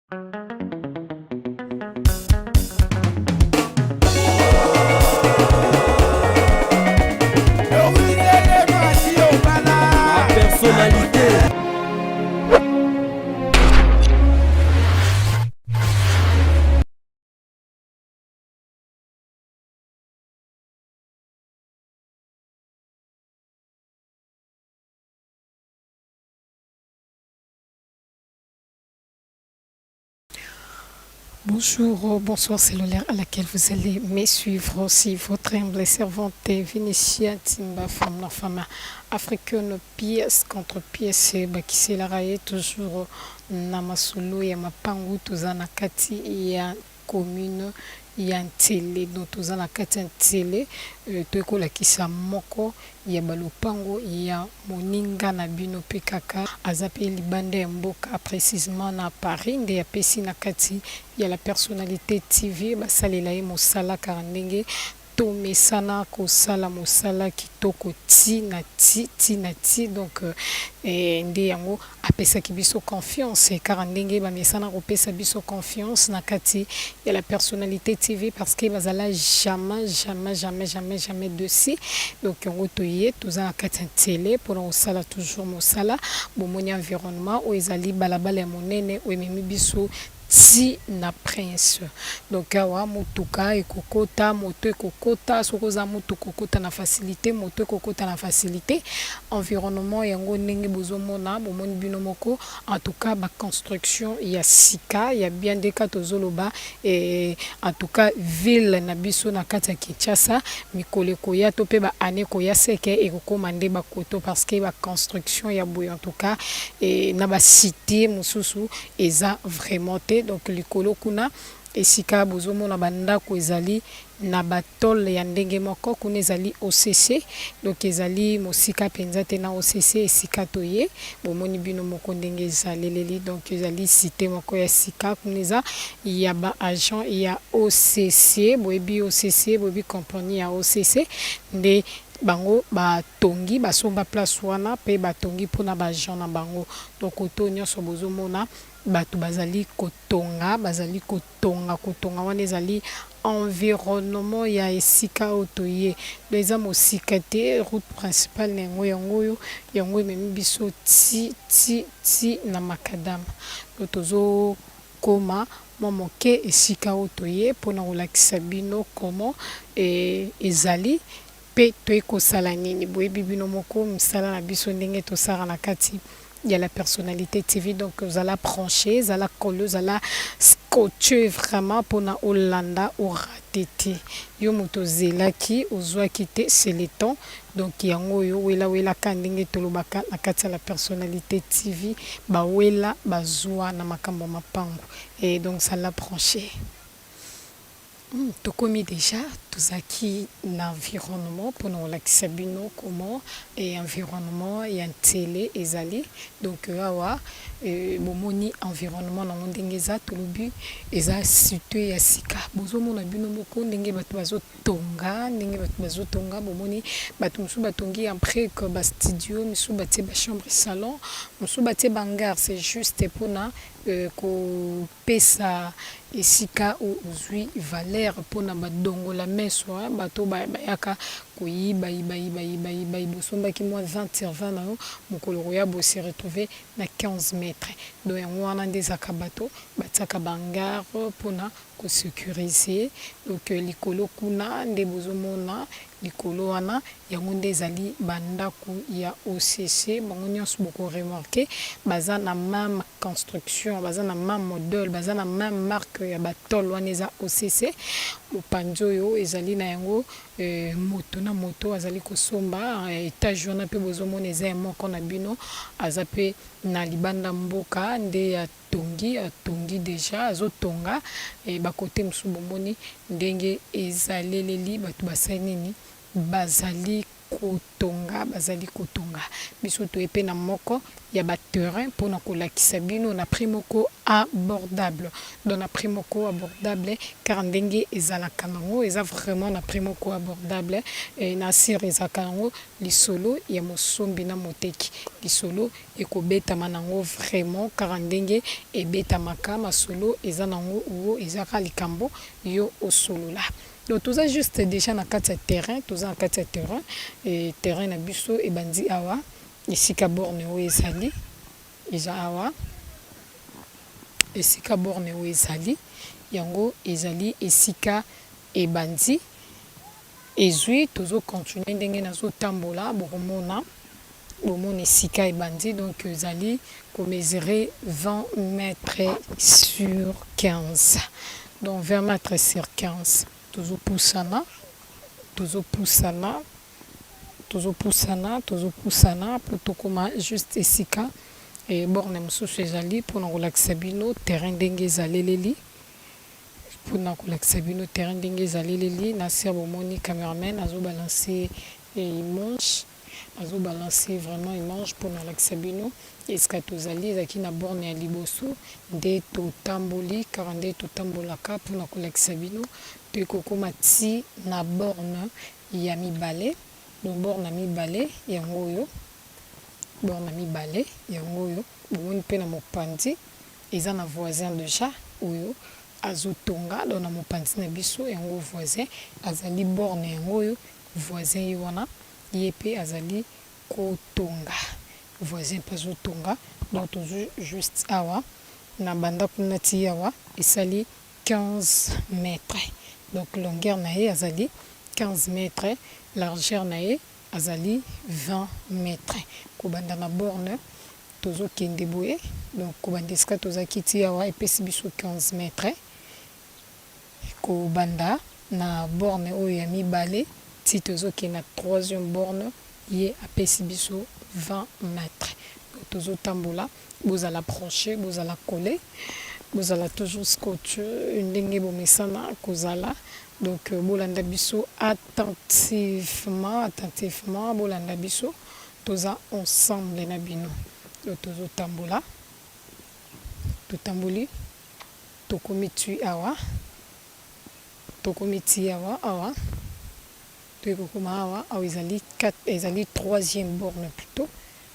Ma personnalité. Bonjour, bonsoir, c'est l'heure à laquelle vous allez me suivre aussi. Votre humble servante Vénitienne Timba, femme africaine, pièce contre pièce, Bakisi Laraye, toujours Namasulu, Yamapangu, Tuzana Kati, ya commune, ya télé, donc Tuzana Kati, télé, toekolakisa moko ya balupango ya moninga na bino pe kaka aza pe libanda ya mboka précisément na Paris nde apesi na kati ya la personnalité TV basalela ye mosala kaka ndenge tomesana kosala mosala kitoko ti na ti donc nde yango apesaki biso confiance kaka ndenge bamesana kopesa biso confiance na kati ya la personnalité TV parce que bazala jamais dessus donc yango toye toza na kati ya télé mpona kosala toujours mosala bomoni environnement oyo ezali balabala ya monene oyo ememi biso ti na prince donc awa motuka ekokota moto ekokota soki oza motuka okota na facilité moto ekokota na facilité environnement yango ndenge bozomona bomoni bino moko en tout cas baconstruction ya sika ya bien ndeka tozoloba en tout cas ville na biso na kati ya Kinshasa mikolo ekoya to mpe baane koya seke ekokóma nde bakoto parce que baconstruction ya boye en tout cas na bacité mosusu eza vraiment te donc likolo kuna esika bozomona bandako ezali na batole ya ndenge moko kuna ezali OCC donc ezali mosika penza te na OCC esika toye bomoni bino moko ndenge ezaleleli donc ezali cité moko ya sika kuna eza ya ba agent ya OCC boyebi OCC boyebi compagnie ya OCC nde bango batongi basomba place wana pe batongi mpona baagent na bango donc oto nyonso bozomona bato bazali kotonga wana ezali environnement ya esika oyo toye do eza mosika te route principale na yango ememi biso ti na makadama do tozokoma mwa moke esika oyo toye mpona kolakisa bino komo ezali mpe toyekosala nini boyebi bino moko misala na biso ndenge tosala na kati ya la personnalité TV donc zala branché zala collé zala scotché vraiment pona Hollanda au raté yo moto zelaki ozwaki te c'est le temps donc yango yo wela ka ndenge tolobaka na kati ya la personnalité TV ba wela bazwa na makambo mapango et donc ça l'a branché. Tokomi déjà tozaki na environnement mpona kolakisa bino comment et environnement ya télé ezali donc awa bomoni environnement nango ndenge eza tolobi eza situé ya sika bozomona bino moko ndenge bato bazotonga bomoni bato mosusu batongi après que bastudio mosusu batie bachambre salon mosusu batie bangar c'est juste mpona kopesa esika ozwi valeur mpona badongola meso bato bayaka koyiba bosombaki mwa 20 na yo mokolo koya bose retrouver na 15 mètres donc yango wana nde ezaka bato batiaka bangar mpona kosécuriser donc likolo kuna nde bozomona likolo wana yango nde ezali bandako ya OCC bango nyonso bokoremarke baza na même construction baza na même modèle baza na même marque ya batole wana eza OCC mopanzi oyo ezali na yango moto azali kosomba étage wana mpe bozomona eza ya moko na bino aza mpe na libanda mboka nde atongi deja azotonga bakote mosusu bomoni ndenge ezaleleli bato basali nini bazali kotonga bazali kotonga biso to epe na moko ya ba terrain pour na kolakisa bino na prix moko abordable donc na prix moko abordable car ndenge ezalaka nango eza vraiment na prix moko abordable na sir ezalaka nango lisolo ya mosombi na moteki lisolo ekobetama nango vraiment car ndenge ebetamaka masolo eza nango oyo ezaka likambo yo osolola. Donc tout ça juste déjà na kati ya terrain, tout ça na kati ya terrain et terrain na biso e bandi awa esika borne o ezali eza awa esika borne o ezali yango ezali esika e bandi ezui tozo continuer ndenge nazo tambola bokomona bomona esika e bandi donc ezali ko mesurer 20 mètres sur 15 donc 20 mètres sur 15 tozo pusana pour tokoma juste esika et borne mosusu ezali mpona kolakisa bino terrain ndenge ezaleleli mpona kolakisa bino terrain ndenge ezaleleli na ser bomoni cameraman azobalancer image azobalancer vraiment image mpona kolakisa bino esika tozali ezalaki na borne ya liboso nde totamboli kaka nde totambolaka mpona kolakisa bino ekokoma ti na borne ya mibale donc borne ya mibale yango oyo borne ya mibale yango oyo bomoni mpe na mopanzi eza na voisin déjà oyo azotonga donc na mopanzi na biso yango voisin azali borne yango oyo voisin ye wana ye mpe azali kotonga voisin mpe azotonga donc tozo juste awa na banda kuna ti awa esali 15 mètres. Donc longueur nae azali 15 mètres, largeur nae azali 20 mètres. Kobanda na borne tozo kende boye donc kobanda esika toza kiti awa epesi biso 15 mètres. Kobanda na borne oyo ya mibale ti tozo ke na troisième borne ye apesi biso 20 mètres. Donc tozo tambola bozala proche bozala coller bozala toujours scotch ndenge bomesana kozala donc bolanda biso attentivement bolanda biso toza ensemble na bino donc tozo tambola totamboli tokomi ti awa awa tokokoma awa ezali 4 ezali troisième borne plutôt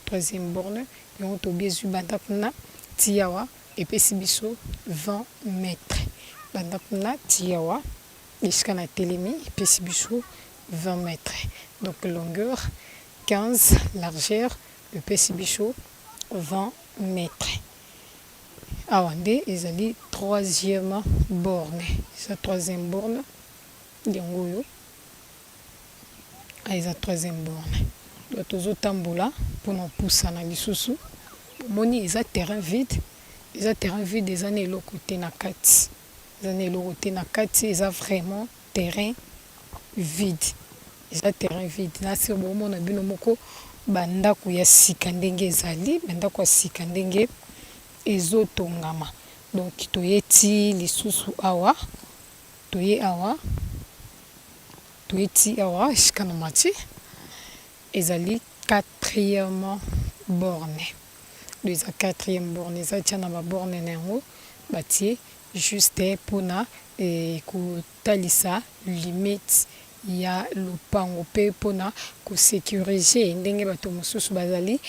troisième borne yango tobiezu banda kuna ti awa epesi biso 20 mètres banda kuna ti awa esika na telemi epesi biso 20 mètres donc longueur 15 largeur epesi biso 20 mètres awa nde ezali troisième borne eza troisième borne yango oyo eza troisième borne donc tozotambola mpona opusana lisusu omoni eza terrain vide eza na eloko te na kati eza vraiment terrain vide nasi bomona bino moko bandako ya sika ndenge ezali bandako ya sika ndenge ezotongama donc toye ti lisusu awa toye ti awa esika na mati ezali quatrième borne eza quatrième borne eza tia na baborne na yango batie juste mpona kotalisa limite ya lopango mpe mpona kosécuriser ndenge bato mosusu bazali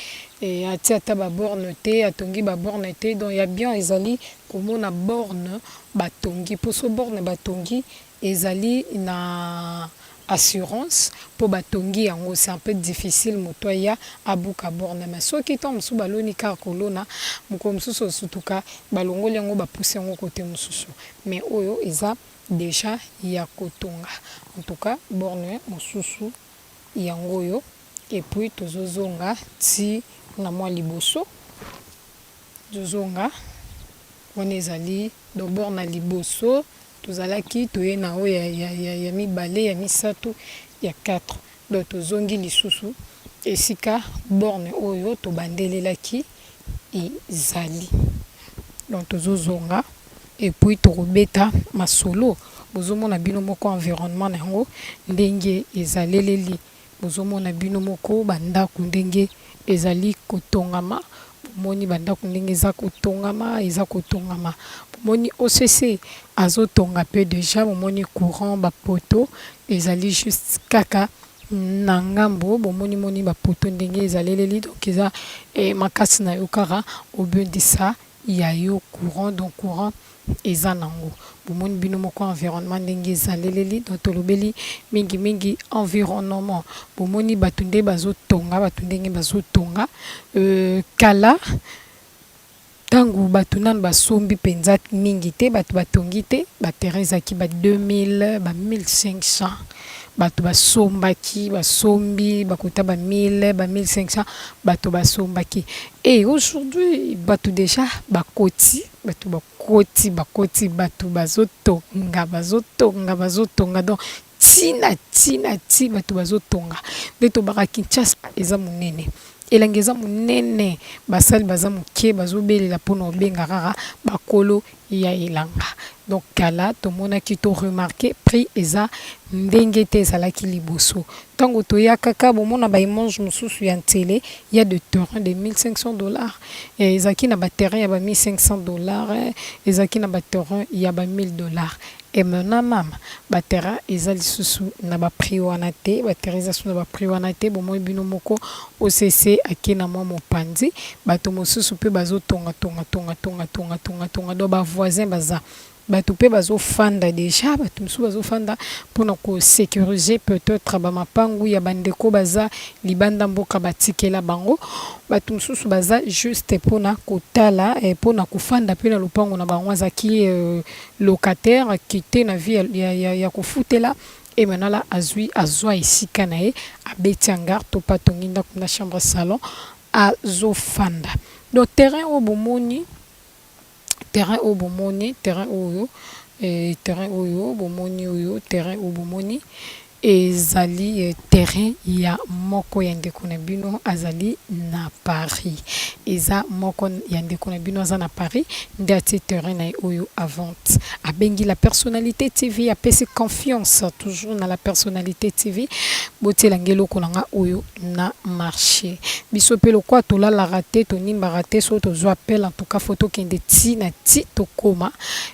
atia ata baborne te atongi baborne te donc ya bien ezali komona borne batongi mposo borne batongi ezali na assurance po batongi yango c'est un peu difficile moto aya abuka borne mais soki to mosusu baloni kaka kolona moko mosusu osutuka balongoli yango bapuse yango kote mosusu mais oyo eza déjà ya kotonga en tout cas borne mosusu yango oyo et puis tozozonga ti na mwa liboso tozonga wana ezali do borne liboso tozalaki toye na oyo ya mibale ya misato ya 4 donc tozongi lisusu esika borne oyo tobandelelaki ezali donc tozozonga et puis tokobeta masolo bozomona bino moko environnement na yango ndenge ezaleleli bozomona bino moko bandako ndenge ezali kotongama bomoni bandako ndenge eza kotongama bomoni OCC azotonga pe déjà bomoni courant bapoto ezali juste kaka na ngambo bomoni bapoto ndenge ezaleleli donc eza makasi na yo kaka obendisa ya yo courant donc courant eza nango bomoni bino moko environnement ndenge ezaleleli donc tolobeli mingi environnement bomoni bato nde bazotonga kala tangu bato nanu basombi penza mingi te bato batongi te baterrain ezalaki ba 2000 ba 1500 bato basombi bakota ba 1000 ba 1500 bato basombaki et aujourd'hui bato déjà bakoti bato bazotonga donc tina bato bazotonga nde tobaka Kinshasa eza monene elanga eza monene basali baza moke bazobelela mpona obenga kaka bakolo ya elanga donc kala tomonaki to remarqué prix eza ndenge te ezalaki liboso ntango toya kaka bomona baimage mosusu ya ntele ya de terrain de $1500 ezalaki na baterrain ya ba $1500 ezalaki na baterrain ya ba $1000 et maintenant mama baterrain eza lisusu na baprix wana te baterrain eza susu na baprix wana te bomoi bino moko OCC ake na mwa mopanzi bato mosusu mpe bazotonga do bavoisin baza bato mpe bazofanda déjà bato mosusu bazofanda mpona kosécuriser peut-être bamapangu ya bandeko baza libanda mboka batikela bango bato mosusu baza juste mpona kotala mpona kofanda mpe na lopango na bango azaki locataire kite na vie ya kofutela et maintenant là azwa esika na ye abeti angar to patongi ndako na chambre salon azofanda donc terrain oyo bomoni terrain oyo bomoni ezali terrain ya moko ya ndeko na bino azali na Paris eza moko ya ndeko na bino aza na Paris nde atie terrain na oyo à vente abengi la personnalité TV apesi confiance toujours na la personnalité TV botiela ngeloko nanga oyo na marché biso pe lokwa tolala raté tonimba raté so tozwa appel en tout cas photo kende ti na ti tokoma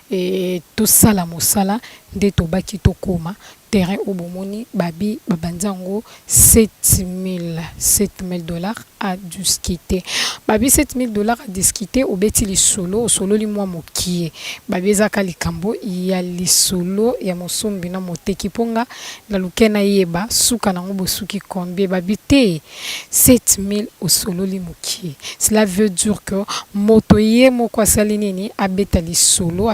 et tosala mosala nde tobaki tokoma terrain au bomoni babi babanzango $7000 à discuter babi $7000 à discuter au beti li solo li mwa mokie babi ezaka likambo ya li solo ya mosombi na moteki ponga na lukena yeba suka nango bosuki combien babi te 7000 au solo li mokie cela veut dire que moto ye moko asali nini abeta li solo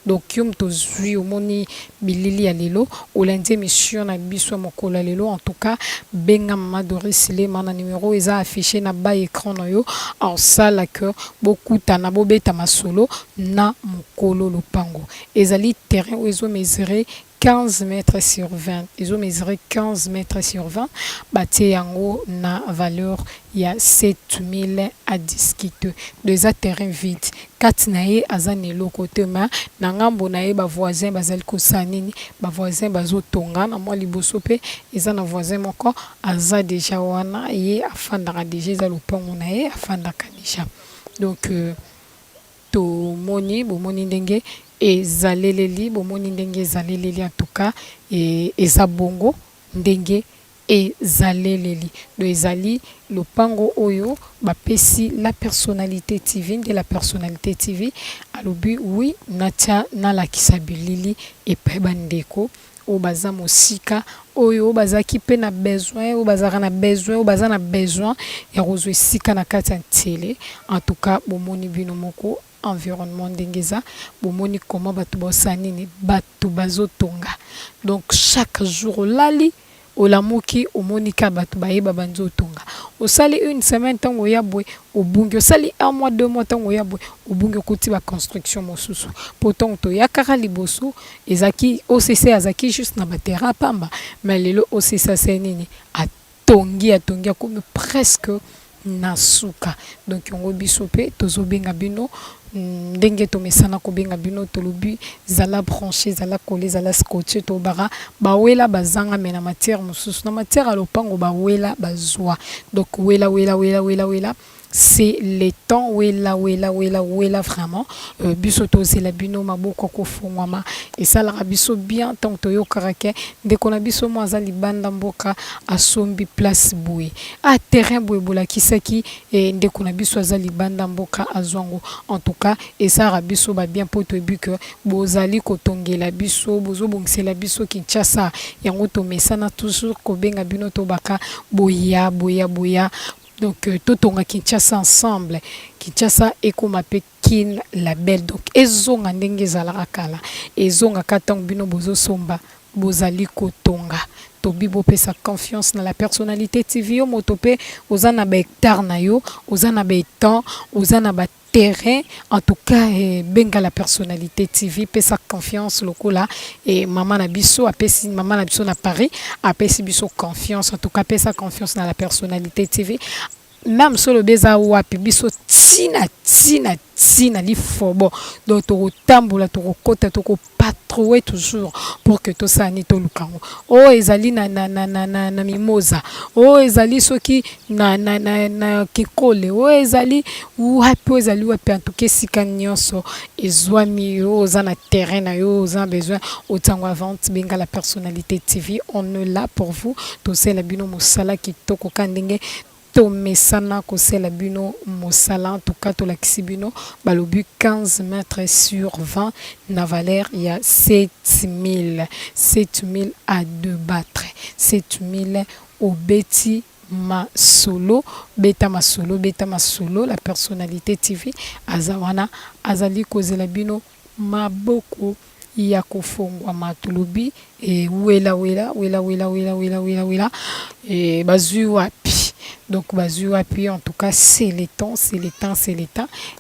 donc yom to zui omoni bilili ya lelo olandi émission na biso mokolo lelo en tout cas benga mama Doris Lema na numéro eza affiché na bas écran na yo en sala que beaucoup tana bobeta masolo na mokolo lopango ezali terrain où ils mesurer 15 mètres sur 20 ils ont mesuré 15 mètres sur 20 batie yango na valeur ya 7000 à discuter deux terrain vide kati na ye azane lokote ma na ngambo na ye ba voisin bazali kosanini ba voisin bazotonga na mwa liboso pe eza na voisin moko aza déjà wana ye afandaka déjà za lopango na ye afandaka déjà donc to moni bomoni ndenge ezaleleli bomoni ndenge ezaleleli en tout cas eza bongo ndenge ezaleleli do ezali lopango oyo bapesi la personnalité TV de la personnalité TV alobi oui natia na lakisa bilili epai bandeko o baza mosika oyo bazaki pe na besoin o bazaka na besoin o baza na besoin ya kozwa esika na kati ya télé en tout cas bomoni bino moko environnement ndengeza bomoni comment bato bosanini bato bazotonga donc chaque jour lali olamuki omonika bato bayeba banzo tonga osali une semaine tango yabwe obungi osali un mois 2 mois tango yabwe obungi kuti ba construction mosusu pourtant to yakaka liboso ezaki OCC azaki juste na batera pamba mais lelo OCC senini atongi comme presque na suka donc yongo biso pe tozobenga bino ndenge tomesana kobenga bino tolobi zala branché zala collé zala scotché to bara bawela bazanga mena matière mosusu na matière à lopango bawela bazwa donc wela c'est le temps wela vraiment biso tozela bino maboko kofungwama et ça la biso bien tant to yokarake ndeko na biso mo azali banda mboka asombi place boye a terrain boye bolakisaki ndeko na biso azali banda mboka azwango en tout cas et ça rabiso ba bien poto ebuke bozali kotongela biso bozo bongisela biso Kinshasa yango to mesana toujours kobenga bino to baka boya donc totonga Kinshasa ensemble Kinshasa ekoma pe kin la belle donc ezonga ndenge ezalaka kala ezonga katang bino bozo somba bozali kotonga tobi bopesa confiance na la personnalité TV yo motope ozana ba hectare na yo ozana ba temps ozana ba terrain en tout cas benga la personnalité TV pesa confiance lokola et maman na biso apesi maman na biso na Paris apesi biso confiance en tout cas pesa confiance na la personnalité TV même solo beza wapi biso tina li fobo donc to tambola to kota to ko patrouiller toujours pour que to sani to lukango o ezali na mimosa o ezali soki na kikole o ezali wapi en tout cas sika nyonso ezwami yo za na terrain na yo za besoin autant vente benga la personnalité TV on est là pour vous to c'est la bino mosala kitoko kandenge tomesana kosela bino mosala en tout cas to lakisibino balobi 15 mètres sur 20 na valeur il y a 7000 à débattre 7000 au beti masolo beta masolo la personnalité TV azawana azali kozela bino maboko ya kofongwa matulubi et wela et bazui wapi donc bazui wapi en tout cas c'est le temps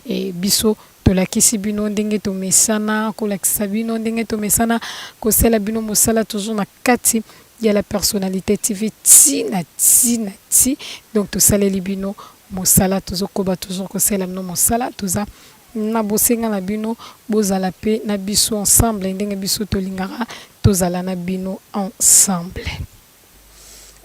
et biso tolakisi bino ndenge tomesana kolakisa bino ndenge tomesana kosela bino mosala toujours na kati ya la personnalité TV tina donc tosaleli bino mosala tozokoba toujours kosela bino mosala toza na bosenga na bino bozala pe na biso ensemble ndenge biso tolingara tozala na bino ensemble.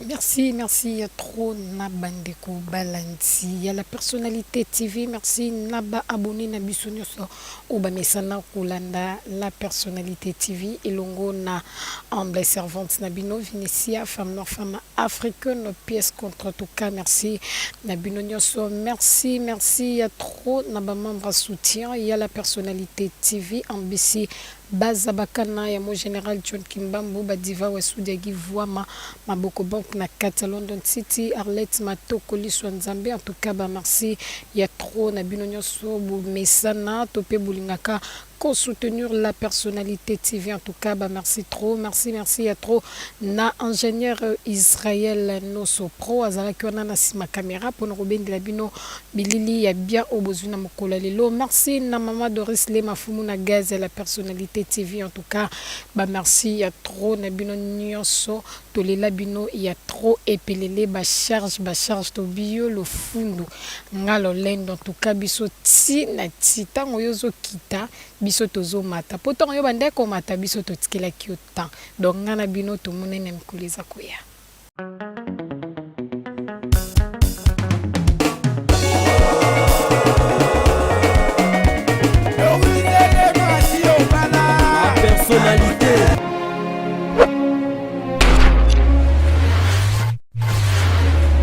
Merci, il y a trop Nabandeko Balanti, il y a la personnalité TV, merci Naba abonné na bisonyoso Obamesana Kolanda, la personnalité TV, et longo na humble servante Nabino Vinicia, femme noire, femme africaine, pièce contre tout cas, merci Nabino Nyoso, merci, il y a trop Naba membre soutien, il y a la personnalité TV, ambissi Bazabakana ya mo général John Kimbambo Badiva Wasudiagi Voama Maboko Bank na Kata London City Arlette Matoko Liswa Nzambe en tout cas ba merci ya trop na bino nyoso bu mesana topé bulingaka qu'on soutenir la personnalité TV en tout cas bah merci trop merci ya trop na ingénieur Israël Noso Pro azala kiona na sima caméra pour nous de la bino bilili ya bien au besoin mokola lelo merci na mama Doris Le Mafumu na gaz la personnalité TV en tout cas bah merci ya trop na bino nyonso to le labino ya trop epelele ba charge to bio le fundu ngalo lendo en tout cas biso ti na ti tango yozo kita biso tozo mata pourtant yo bande ko mata biso to tikela ki autant donc ngana bino to monene mkuliza koya.